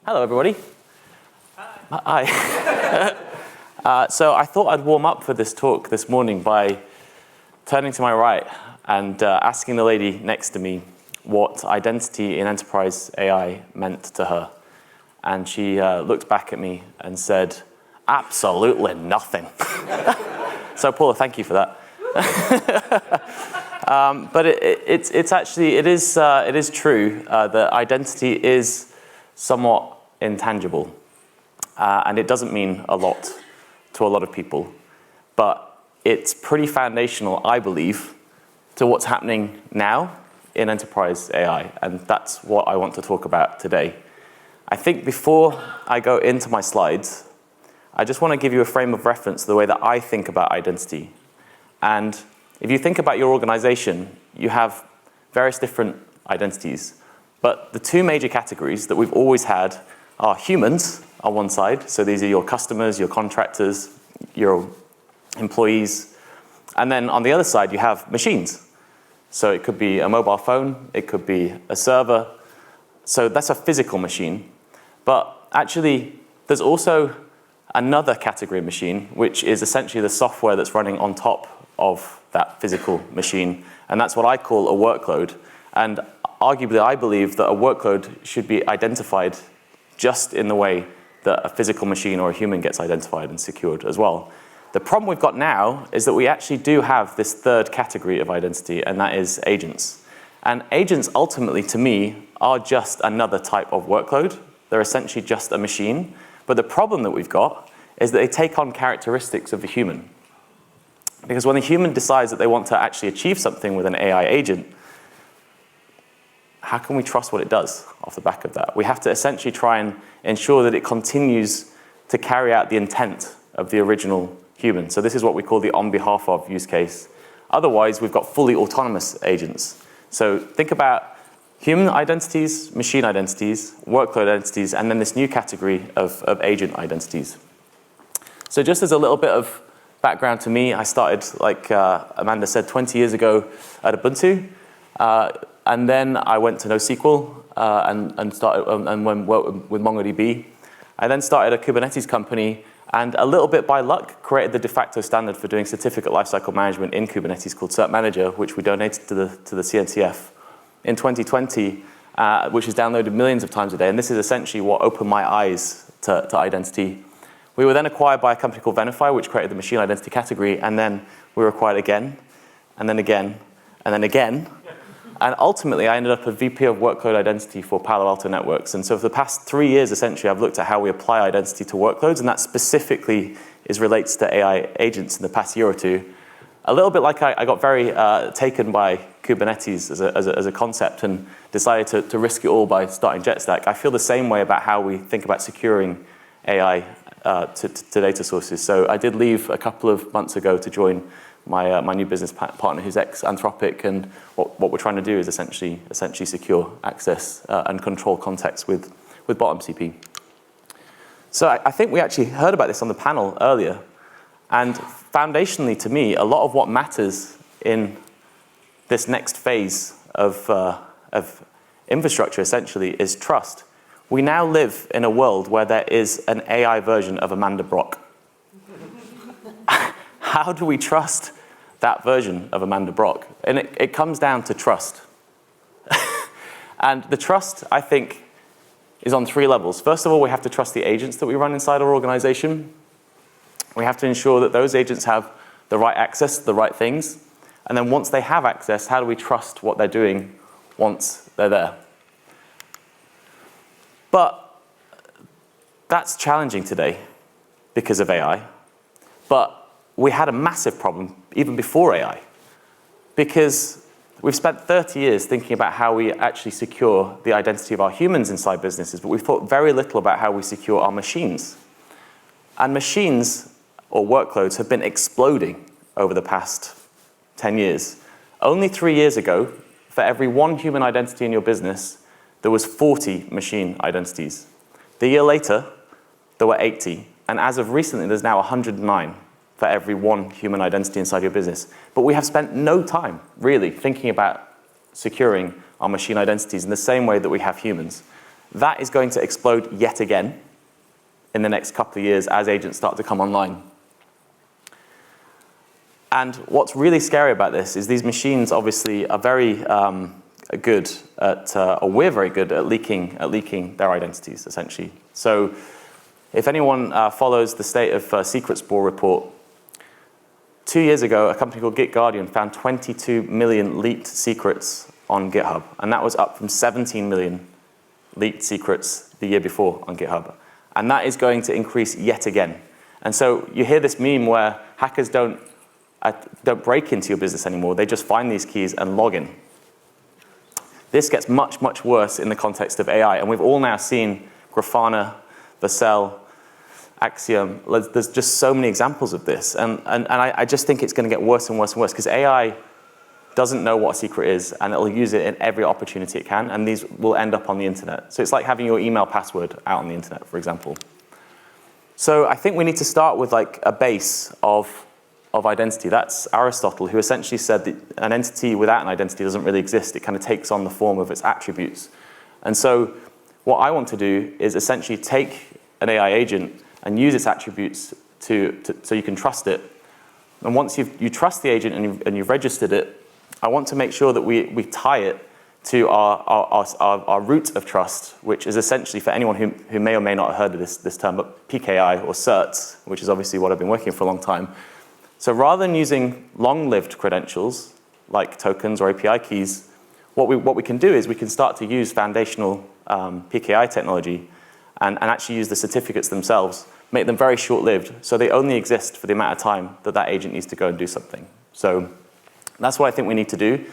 Hello, everybody. Hi. So I thought I'd warm up for this talk this morning by turning to my right and asking the lady next to me what identity in enterprise AI meant to her. And she looked back at me and said, absolutely nothing. So Paula, thank you for that. But it is true that identity is somewhat intangible, and it doesn't mean a lot to a lot of people, but it's pretty foundational, I believe, to what's happening now in enterprise AI, and that's what I want to talk about today. I think before I go into my slides, I just want to give you a frame of reference to the way that I think about identity. And if you think about your organization, you have various different identities. But the two major categories that we've always had are humans on one side. So these are your customers, your contractors, your employees. And then on the other side, you have machines. So it could be a mobile phone, it could be a server. So that's a physical machine. But actually, there's also another category of machine, which is essentially the software that's running on top of that physical machine. And that's what I call a workload. And arguably, I believe that a workload should be identified just in the way that a physical machine or a human gets identified and secured as well. The problem we've got now is that we actually do have this third category of identity, and that is agents. And agents, ultimately, to me, are just another type of workload. They're essentially just a machine. But the problem that we've got is that they take on characteristics of the human. Because when the human decides that they want to actually achieve something with an AI agent, how can we trust what it does off the back of that? We have to essentially try and ensure that it continues to carry out the intent of the original human. So this is what we call the on behalf of use case. Otherwise, we've got fully autonomous agents. So think about human identities, machine identities, workload identities, and then this new category of agent identities. So just as a little bit of background to me, I started, like Amanda said, 20 years ago at Ubuntu. And then I went to NoSQL and worked with MongoDB. I then started a Kubernetes company, and a little bit by luck, created the de facto standard for doing certificate lifecycle management in Kubernetes called cert-manager, which we donated to the CNCF in 2020, which is downloaded millions of times a day. And this is essentially what opened my eyes to identity. We were then acquired by a company called Venafi, which created the machine identity category, and then we were acquired again, and then again, and then again. And ultimately, I ended up a VP of workload identity for Palo Alto Networks. And so for the past 3 years, essentially, I've looked at how we apply identity to workloads, and that specifically relates to AI agents in the past year or two. A little bit like I got very taken by Kubernetes as a concept and decided to risk it all by starting Jetstack. I feel the same way about how we think about securing AI to data sources. So I did leave a couple of months ago to join my new business partner, who's ex-Anthropic, and what we're trying to do is essentially secure access and control context with BoltMCP. So I think we actually heard about this on the panel earlier, and foundationally to me, a lot of what matters in this next phase of infrastructure essentially is trust. We now live in a world where there is an AI version of Amanda Brock. How do we trust that version of Amanda Brock? And it comes down to trust. And the trust, I think, is on 3 levels. First of all, we have to trust the agents that we run inside our organization. We have to ensure that those agents have the right access to the right things. And then once they have access, how do we trust what they're doing once they're there? But that's challenging today because of AI. But we had a massive problem even before AI, because we've spent 30 years thinking about how we actually secure the identity of our humans inside businesses, but we've thought very little about how we secure our machines. And machines or workloads have been exploding over the past 10 years. Only 3 years ago, for every 1 human identity in your business, there was 40 machine identities. The year later, there were 80. And as of recently, there's now 109 for every 1 human identity inside your business. But we have spent no time, really, thinking about securing our machine identities in the same way that we have humans. That is going to explode yet again in the next couple of years as agents start to come online. And what's really scary about this is these machines obviously are very good at, or we're very good at leaking their identities, essentially. So if anyone follows the State of Secret Spore report, 2 years ago, a company called GitGuardian found 22 million leaked secrets on GitHub. And that was up from 17 million leaked secrets the year before on GitHub. And that is going to increase yet again. And so you hear this meme where hackers don't break into your business anymore. They just find these keys and log in. This gets much, much worse in the context of AI. And we've all now seen Grafana, Vercel, Axiom. There's just so many examples of this. And I just think it's going to get worse and worse and worse because AI doesn't know what a secret is, and it'll use it in every opportunity it can, and these will end up on the internet. So it's like having your email password out on the internet, for example. So I think we need to start with like a base of identity. That's Aristotle, who essentially said that an entity without an identity doesn't really exist. It kind of takes on the form of its attributes. And so what I want to do is essentially take an AI agent and use its attributes so you can trust it. And once you trust the agent and you've registered it, I want to make sure that we tie it to our root of trust, which is essentially, for anyone who may or may not have heard of this term, but PKI or certs, which is obviously what I've been working for a long time. So rather than using long-lived credentials, like tokens or API keys, what we can do is we can start to use foundational PKI technology and actually use the certificates themselves, make them very short-lived, so they only exist for the amount of time that agent needs to go and do something. So that's what I think we need to do.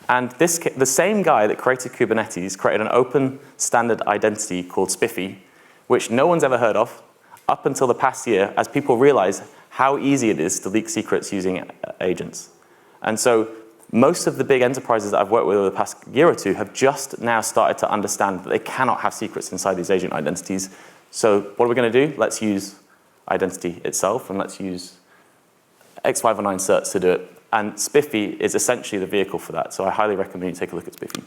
And the same guy that created Kubernetes created an open standard identity called Spiffy, which no one's ever heard of up until the past year, as people realize how easy it is to leak secrets using agents. And so most of the big enterprises that I've worked with over the past year or two have just now started to understand that they cannot have secrets inside these agent identities. So what are we going to do? Let's use identity itself, and let's use X509 certs to do it. And Spiffy is essentially the vehicle for that. So I highly recommend you take a look at Spiffy.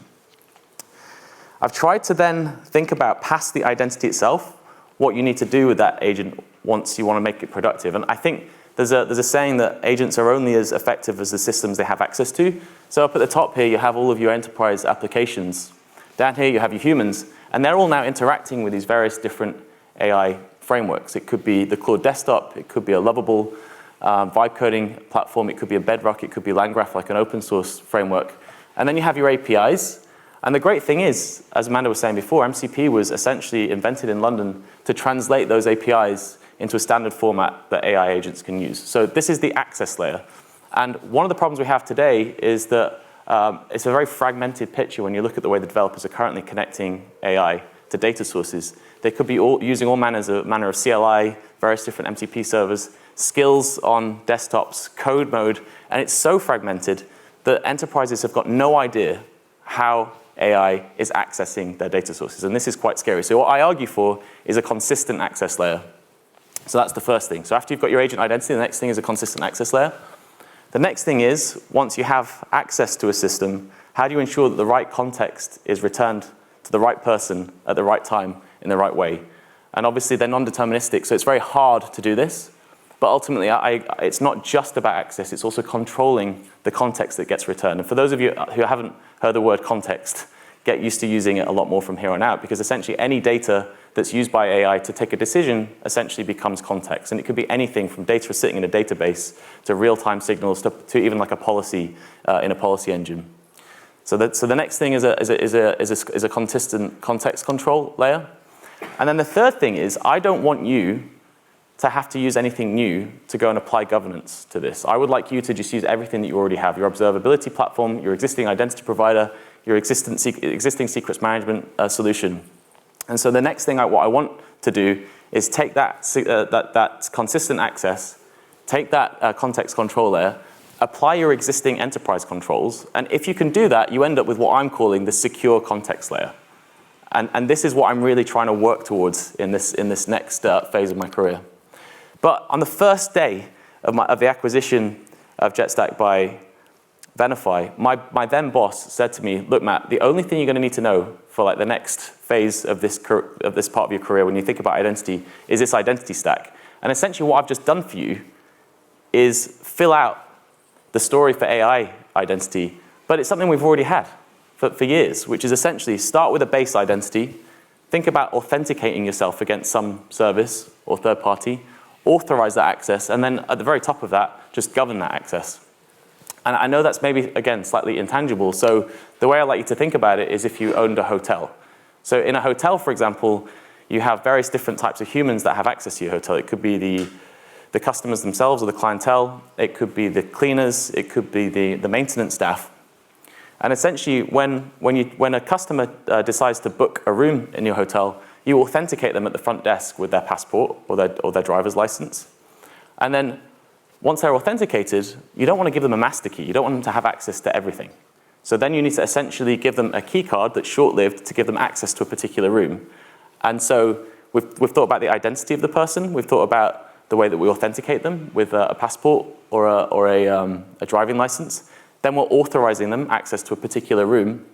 I've tried to then think about, past the identity itself, what you need to do with that agent once you want to make it productive. And I think there's a saying that agents are only as effective as the systems they have access to. So up at the top here, you have all of your enterprise applications. Down here, you have your humans. And they're all now interacting with these various different AI frameworks. It could be the Claude desktop. It could be a lovable vibe coding platform. It could be a Bedrock. It could be LangGraph, like an open source framework. And then you have your APIs. And the great thing is, as Amanda was saying before, MCP was essentially invented in London to translate those APIs into a standard format that AI agents can use. So this is the access layer. And one of the problems we have today is that it's a very fragmented picture when you look at the way the developers are currently connecting AI to data sources. They could be using all manner of CLI, various different MCP servers, skills on desktops, code mode, and it's so fragmented that enterprises have got no idea how AI is accessing their data sources, and this is quite scary. So what I argue for is a consistent access layer. So that's the first thing. So after you've got your agent identity, the next thing is a consistent access layer. The next thing is, once you have access to a system, how do you ensure that the right context is returned to the right person at the right time in the right way? And obviously they're non-deterministic, so it's very hard to do this. But ultimately, it's not just about access, it's also controlling the context that gets returned. And for those of you who haven't heard the word context, get used to using it a lot more from here on out, because essentially any data that's used by AI to take a decision essentially becomes context. And it could be anything from data sitting in a database to real-time signals to even like a policy in a policy engine. So the next thing is a consistent context control layer. And then the third thing is, I don't want you to have to use anything new to go and apply governance to this. I would like you to just use everything that you already have, your observability platform, your existing identity provider, your existing secrets management solution. And so the next thing what I want to do is take that consistent access, take that context control layer, apply your existing enterprise controls, and if you can do that, you end up with what I'm calling the secure context layer. And this is what I'm really trying to work towards in this next phase of my career. But on the first day of the acquisition of Jetstack by Venafi, my then boss said to me, look, Matt, the only thing you're going to need to know for like the next phase of this part of your career when you think about identity is this identity stack. And essentially what I've just done for you is fill out the story for AI identity, but it's something we've already had for years, which is essentially start with a base identity, think about authenticating yourself against some service or third party, authorize that access, and then at the very top of that, just govern that access. And I know that's maybe, again, slightly intangible. So the way I like you to think about it is if you owned a hotel. So in a hotel, for example, you have various different types of humans that have access to your hotel. It could be the customers themselves or the clientele. It could be the cleaners. It could be the maintenance staff. And essentially, when a customer decides to book a room in your hotel, you authenticate them at the front desk with their passport or their driver's license. And then once they're authenticated, you don't want to give them a master key. You don't want them to have access to everything. So then you need to essentially give them a key card that's short-lived to give them access to a particular room. And so we've thought about the identity of the person. We've thought about the way that we authenticate them with a passport or a driving license. Then we're authorizing them access to a particular room.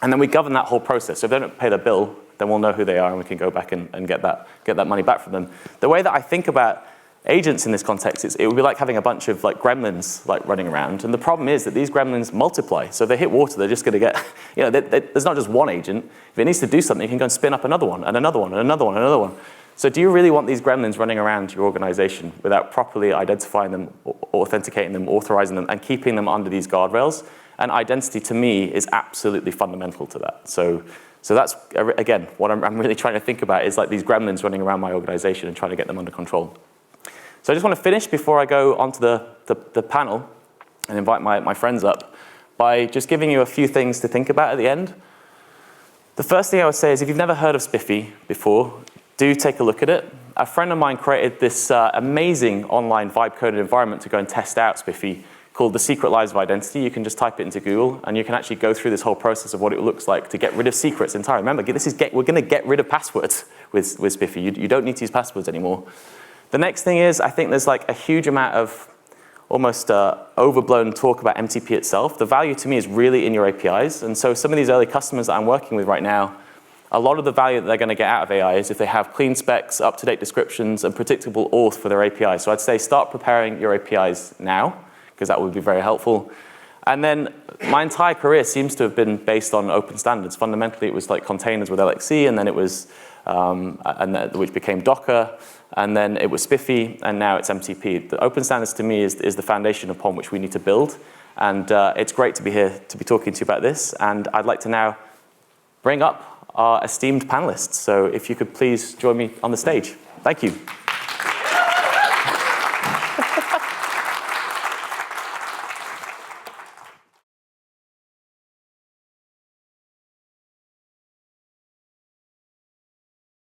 And then we govern that whole process. So if they don't pay their bill, then we'll know who they are and we can go back and get that money back from them. The way that I think about agents in this context, it would be like having a bunch of like gremlins like running around. And the problem is that these gremlins multiply. So if they hit water, they're just going to get, there's not just one agent. If it needs to do something, you can go and spin up another one and another one and another one and another one. So do you really want these gremlins running around your organization without properly identifying them, authenticating them, authorizing them, and keeping them under these guardrails? And identity, to me, is absolutely fundamental to that. So that's, again, what I'm really trying to think about is like these gremlins running around my organization and trying to get them under control. So I just want to finish before I go onto the panel and invite my friends up by just giving you a few things to think about at the end. The first thing I would say is if you've never heard of Spiffy before, do take a look at it. A friend of mine created this amazing online vibe-coded environment to go and test out Spiffy called The Secret Lives of Identity. You can just type it into Google, and you can actually go through this whole process of what it looks like to get rid of secrets entirely. Remember, we're going to get rid of passwords with Spiffy. You don't need to use passwords anymore. The next thing is, I think there's like a huge amount of almost overblown talk about MCP itself. The value to me is really in your APIs. And so some of these early customers that I'm working with right now, a lot of the value that they're going to get out of AI is if they have clean specs, up-to-date descriptions, and predictable auth for their APIs. So I'd say start preparing your APIs now, because that would be very helpful. And then my entire career seems to have been based on open standards. Fundamentally, it was like containers with LXC, and then it was, which became Docker, and then it was Spiffy, and now it's MCP. The open standards to me is the foundation upon which we need to build. And it's great to be here to be talking to you about this. And I'd like to now bring up our esteemed panelists. So if you could please join me on the stage. Thank you.